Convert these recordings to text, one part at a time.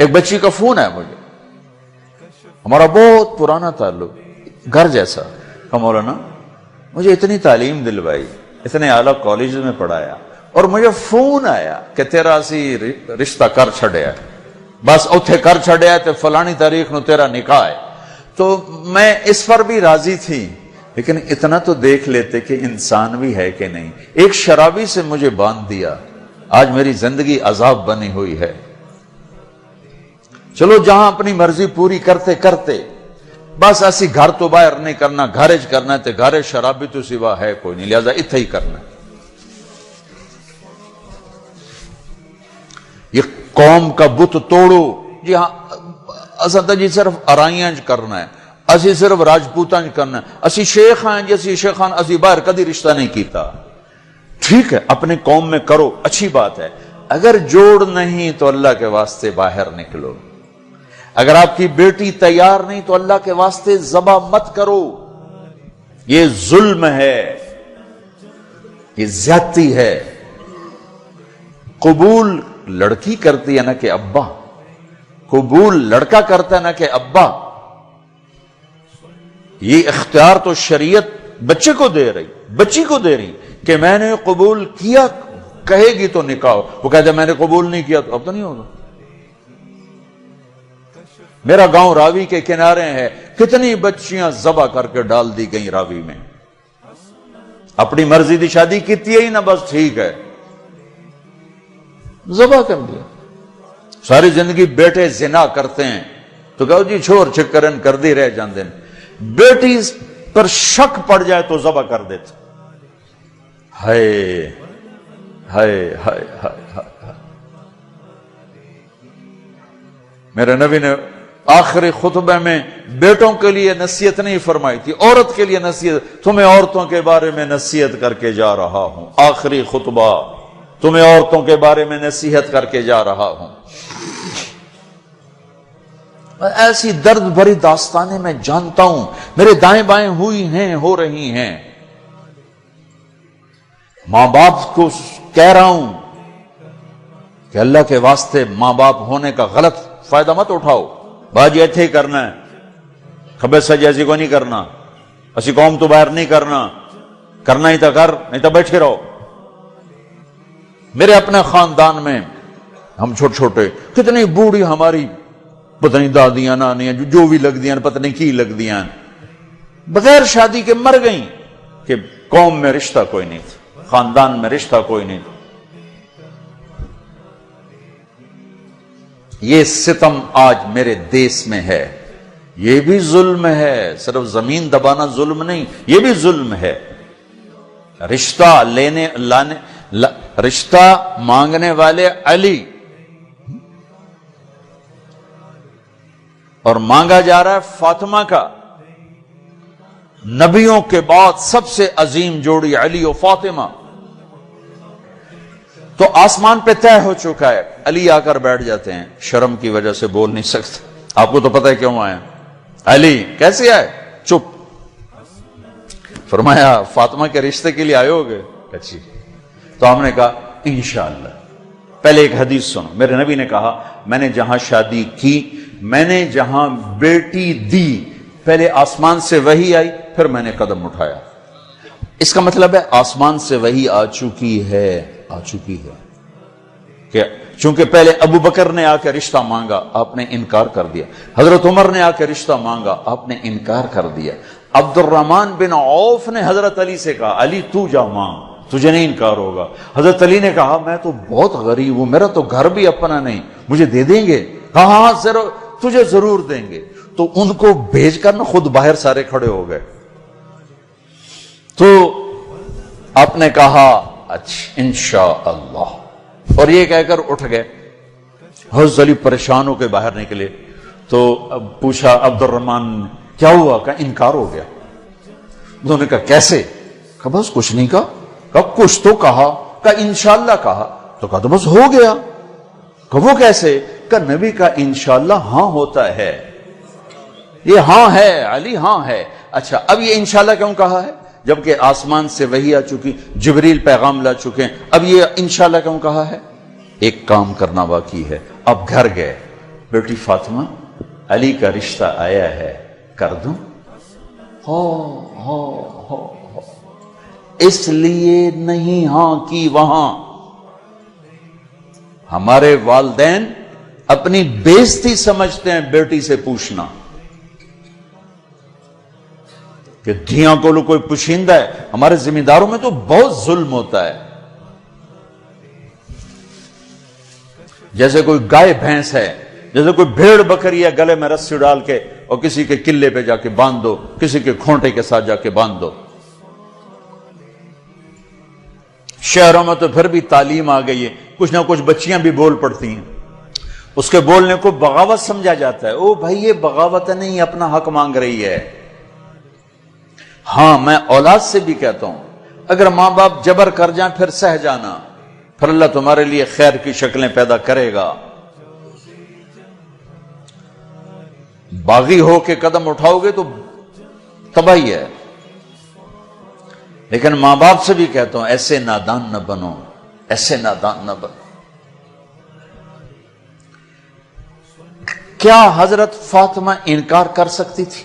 ایک بچی کا فون ہے مجھے، ہمارا بہت پرانا تعلق، گھر جیسا، کہ مولانا مجھے اتنی تعلیم دلوائی، اتنے اعلیٰ کالج میں پڑھایا، اور مجھے فون آیا کہ تیرا اسی رشتہ کر چھڑیا، بس اتھے کر چھڑیا تے فلانی تاریخ نو تیرا نکاح ہے۔ تو میں اس پر بھی راضی تھی، لیکن اتنا تو دیکھ لیتے کہ انسان بھی ہے کہ نہیں۔ ایک شرابی سے مجھے باندھ دیا، آج میری زندگی عذاب بنی ہوئی ہے۔ چلو جہاں اپنی مرضی پوری کرتے کرتے بس اسی گھر تو باہر نہیں کرنا، گھرج کرنا تے گھر شرابی تو سوا ہے کوئی نہیں، لہذا اتھے ہی کرنا۔ یہ قوم کا بت توڑو، جی ہاں اساں جی صرف ارائیاں کرنا ہے، اسی صرف راجپوتاں کرنا ہے، اسی شیخ ہیں جی، اسی شیخان اسی باہر کدی رشتہ نہیں کیتا۔ ٹھیک ہے اپنے قوم میں کرو، اچھی بات ہے، اگر جوڑ نہیں تو اللہ کے واسطے باہر نکلو۔ اگر آپ کی بیٹی تیار نہیں تو اللہ کے واسطے ذبح مت کرو، یہ ظلم ہے، یہ زیادتی ہے۔ قبول لڑکی کرتی ہے نہ کہ ابا، قبول لڑکا کرتا ہے نہ کہ ابا۔ یہ اختیار تو شریعت بچے کو دے رہی، بچی کو دے رہی کہ میں نے قبول کیا، کہے گی تو نکاح۔ وہ کہتے ہیں میں نے قبول نہیں کیا تو اب تو نہیں ہوگا۔ میرا گاؤں راوی کے کنارے ہے، کتنی بچیاں ذبح کر کے ڈال دی گئیں راوی میں، اپنی مرضی دی شادی کیتی ہے ہی نہ، بس ٹھیک ہے ذبح کر دیا۔ ساری زندگی بیٹے زنا کرتے ہیں تو کہو جی چھوڑ چکرن کر دی رہ جاندے، بیٹی پر شک پڑ جائے تو ذبح کر دیتے۔ ہائے ہائے ہائے ہائے۔ میرے نبی نے آخری خطبے میں بیٹوں کے لیے نصیحت نہیں فرمائی تھی، عورت کے لیے نصیحت، تمہیں عورتوں کے بارے میں نصیحت کر کے جا رہا ہوں، آخری خطبہ تمہیں عورتوں کے بارے میں نصیحت کر کے جا رہا ہوں۔ ایسی درد بھری داستانیں میں جانتا ہوں، میرے دائیں بائیں ہوئی ہیں، ہو رہی ہیں۔ ماں باپ کو کہہ رہا ہوں کہ اللہ کے واسطے ماں باپ ہونے کا غلط فائدہ مت اٹھاؤ، باجی ایتھے کرنا ہے، کھبے سجے ایسی کو نہیں کرنا، اسی قوم تو باہر نہیں کرنا، کرنا ہی تو کر، نہیں تو بیٹھے رہو۔ میرے اپنے خاندان میں ہم چھوٹے چھوٹے کتنی بوڑھی ہماری پتہ نہیں دادیاں نانیاں جو بھی لگ دیاں پتہ نہیں کی لگ دیاں بغیر شادی کے مر گئیں کہ قوم میں رشتہ کوئی نہیں تھا، خاندان میں رشتہ کوئی نہیں تھا۔ یہ ستم آج میرے دیس میں ہے، یہ بھی ظلم ہے، صرف زمین دبانا ظلم نہیں، یہ بھی ظلم ہے۔ رشتہ لینے لانے رشتہ مانگنے والے علی اور مانگا جا رہا ہے فاطمہ کا۔ نبیوں کے بعد سب سے عظیم جوڑی علی و فاطمہ، تو آسمان پہ طے ہو چکا ہے۔ علی آ کر بیٹھ جاتے ہیں، شرم کی وجہ سے بول نہیں سکتے، آپ کو تو پتہ ہے کیوں آئے۔ علی کیسے آئے؟ چپ۔ فرمایا فاطمہ کے رشتے کے لیے آئے ہوگے؟ اچھی۔ تو ہم نے کہا انشاءاللہ۔ پہلے ایک حدیث سنو، میرے نبی نے کہا میں نے جہاں شادی کی، میں نے جہاں بیٹی دی، پہلے آسمان سے وحی آئی، پھر میں نے قدم اٹھایا۔ اس کا مطلب ہے آسمان سے وحی آ چکی ہے، آ چکی ہے کہ چونکہ پہلے ابو بکر نے آ کے رشتہ مانگا، آپ نے انکار کر دیا، حضرت عمر نے آ کے رشتہ مانگا، آپ نے انکار کر دیا، عبد الرحمن بن عوف نے حضرت علی سے کہا علی تو جا مانگ، تجھے نہیں انکار ہوگا۔ حضرت علی نے کہا میں تو بہت غریب ہوں، میرا تو گھر بھی اپنا نہیں، مجھے دے دیں گے؟ ہاں ہاں تجھے ضرور دیں گے۔ تو ان کو بھیج کر نا خود باہر سارے کھڑے ہو گئے۔ تو آپ نے کہا اچھا انشاءاللہ، اور یہ کہہ کر اٹھ گئے۔ حضرت علی پریشان ہو کے باہر نکلے تو اب پوچھا عبد الرحمن کیا ہوا؟ کہ انکار ہو گیا۔ انہوں نے کہا کیسے؟ کہا بس کچھ نہیں کہا۔ کہا کچھ تو کہا؟ کہا انشاءاللہ کہا۔ تو کہا تو بس ہو گیا۔ کہا وہ کیسے؟ کہا نبی کا انشاءاللہ ہاں ہوتا ہے، یہ ہاں ہے علی، ہاں ہے۔ اچھا اب یہ انشاءاللہ کیوں کہا ہے جبکہ آسمان سے وحی آ چکی، جبریل پیغام لا چکے ہیں، اب یہ انشاءاللہ کیوں کہا ہے؟ ایک کام کرنا باقی ہے۔ اب گھر گئے، بیٹی فاطمہ علی کا رشتہ آیا ہے، کر دوں؟ ہو اس لیے نہیں ہاں کی وہاں۔ ہمارے والدین اپنی بےزتی سمجھتے ہیں بیٹی سے پوچھنا کہ دھیاں کو کوئی پوشیندہ ہے۔ ہمارے ذمہ داروں میں تو بہت ظلم ہوتا ہے، جیسے کوئی گائے بھینس ہے، جیسے کوئی بھیڑ بکری ہے، گلے میں رسی ڈال کے اور کسی کے قلعے پہ جا کے باندھ دو، کسی کے کھونٹے کے ساتھ جا کے باندھ دو۔ شہروں میں تو پھر بھی تعلیم آ گئی ہے، کچھ نہ کچھ بچیاں بھی بول پڑتی ہیں، اس کے بولنے کو بغاوت سمجھا جاتا ہے۔ او بھائی یہ بغاوت نہیں، اپنا حق مانگ رہی ہے۔ ہاں میں اولاد سے بھی کہتا ہوں، اگر ماں باپ جبر کر جائیں پھر سہ جانا، پھر اللہ تمہارے لیے خیر کی شکلیں پیدا کرے گا۔ باغی ہو کے قدم اٹھاؤ گے تو تباہی ہے۔ لیکن ماں باپ سے بھی کہتا ہوں ایسے نادان نہ بنو، ایسے نادان نہ بنو۔ کیا حضرت فاطمہ انکار کر سکتی تھی؟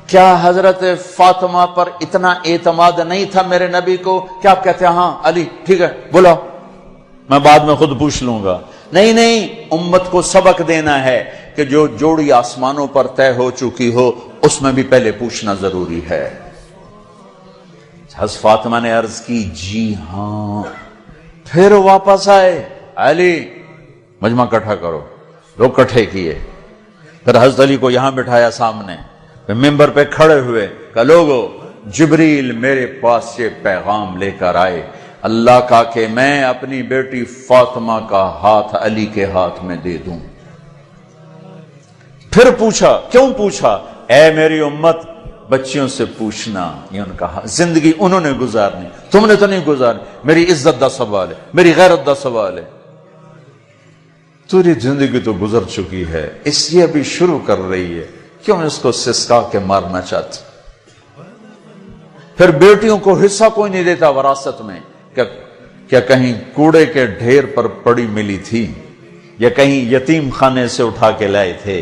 کیا حضرت فاطمہ پر اتنا اعتماد نہیں تھا میرے نبی کو کہ آپ کہتے ہیں ہاں علی ٹھیک ہے بلاؤ، میں بعد میں خود پوچھ لوں گا؟ نہیں نہیں، امت کو سبق دینا ہے کہ جو جوڑی آسمانوں پر طے ہو چکی ہو اس میں بھی پہلے پوچھنا ضروری ہے۔ حضرت فاطمہ نے عرض کی جی ہاں، پھر واپس آئے، علی مجمع کٹھا کرو، لوگ کٹھے کیے، پھر حضرت علی کو یہاں بٹھایا سامنے، پھر ممبر پہ کھڑے ہوئے کہ لوگو جبریل میرے پاس سے پیغام لے کر آئے اللہ کا کہ میں اپنی بیٹی فاطمہ کا ہاتھ علی کے ہاتھ میں دے دوں۔ پھر پوچھا، کیوں پوچھا؟ اے میری امت بچیوں سے پوچھنا، یہ ان کا زندگی انہوں نے گزارنی، تم نے تو نہیں گزارنی، میری عزت دا سوال ہے، میری غیرت دا سوال ہے۔ تیری زندگی تو گزر چکی ہے، اس لیے ابھی شروع کر رہی ہے، کیوں اس کو سسکا کے مارنا چاہتی؟ پھر بیٹیوں کو حصہ کوئی نہیں دیتا وراثت میں، کیا کہیں کوڑے کے ڈھیر پر پڑی ملی تھی یا کہیں یتیم خانے سے اٹھا کے لائے تھے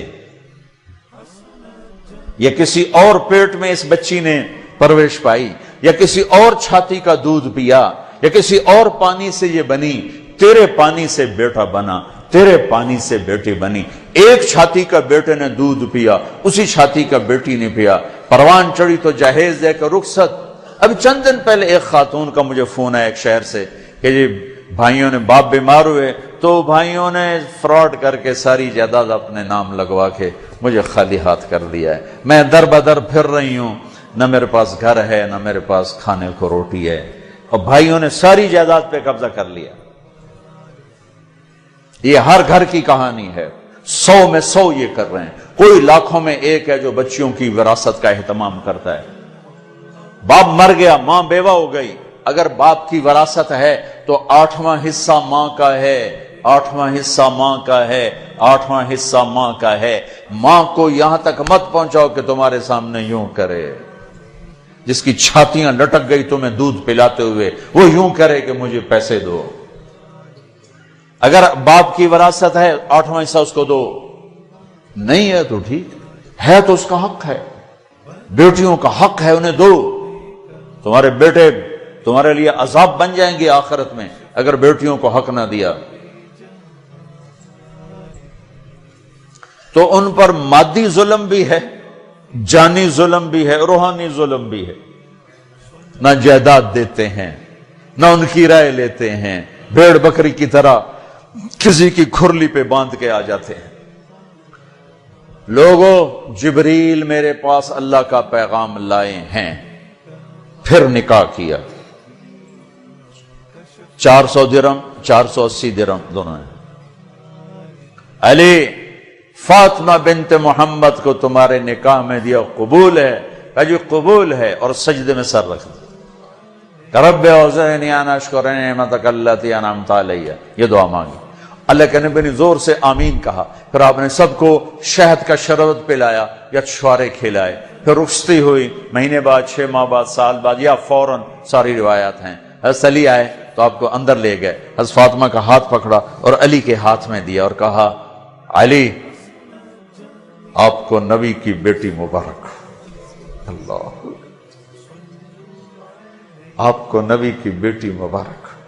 یا کسی اور پیٹ میں اس بچی نے پرورش پائی یا کسی اور چھاتی کا دودھ پیا یا کسی اور پانی سے یہ بنی؟ تیرے پانی سے بیٹا بنا، تیرے پانی سے بیٹی بنی۔ ایک چھاتی کا بیٹے نے دودھ پیا، اسی چھاتی کا بیٹی نے پیا، پروان چڑھی تو جہیز دے کر رخصت۔ اب چند دن پہلے ایک خاتون کا مجھے فون آیا ایک شہر سے کہ جی بھائیوں نے باپ بیمار ہوئے تو بھائیوں نے فراڈ کر کے ساری جائیداد اپنے نام لگوا کے مجھے خالی ہاتھ کر دیا ہے، میں در بدر پھر رہی ہوں، نہ میرے پاس گھر ہے نہ میرے پاس کھانے کو روٹی ہے، اور بھائیوں نے ساری جائیداد پہ قبضہ کر لیا۔ یہ ہر گھر کی کہانی ہے، 100 میں 100 یہ کر رہے ہیں، کوئی لاکھوں میں ایک ہے جو بچیوں کی وراثت کا اہتمام کرتا ہے۔ باپ مر گیا، ماں بیوہ ہو گئی، اگر باپ کی وراثت ہے تو 8واں حصہ ماں کا ہے، 8واں حصہ ماں کا ہے، 8واں حصہ ماں کا ہے۔ ماں کو یہاں تک مت پہنچاؤ کہ تمہارے سامنے یوں کرے، جس کی چھاتیاں لٹک گئی تمہیں دودھ پلاتے ہوئے وہ یوں کرے کہ مجھے پیسے دو۔ اگر باپ کی وراثت ہے 8واں حصہ اس کو دو، نہیں ہے تو ٹھیک ہے، تو اس کا حق ہے، بیٹیوں کا حق ہے، انہیں دو۔ تمہارے بیٹے تمہارے لیے عذاب بن جائیں گے آخرت میں اگر بیٹیوں کو حق نہ دیا۔ تو ان پر مادی ظلم بھی ہے، جانی ظلم بھی ہے، روحانی ظلم بھی ہے، نہ جائیداد دیتے ہیں نہ ان کی رائے لیتے ہیں، بھیڑ بکری کی طرح کسی کی کھرلی پہ باندھ کے آ جاتے ہیں۔ لوگوں جبریل میرے پاس اللہ کا پیغام لائے ہیں، پھر نکاح کیا، 400 درہم 480 درہم دونوں ہیں۔ علی فاطمہ بنت محمد کو تمہارے نکاح میں دیا، قبول ہے؟ کہا جی قبول ہے، اور سجدے میں سر رکھ دیا، رب اوزعنی ان اشکر نعمتک التی انعمت علی، یہ دعا مانگی۔ اللہ کے نبی نے زور سے آمین کہا، پھر آپ نے سب کو شہد کا شربت پلایا یا چھوارے کھلائے، پھر رخصتی ہوئی، مہینے بعد 6 ماہ بعد سال بعد یا فوراً، ساری روایات ہیں۔ حضرت علی آئے تو آپ کو اندر لے گئے، حضرت فاطمہ کا ہاتھ پکڑا اور علی کے ہاتھ میں دیا اور کہا علی آپ کو نبی کی بیٹی مبارک، اللہ، آپ کو نبی کی بیٹی مبارک۔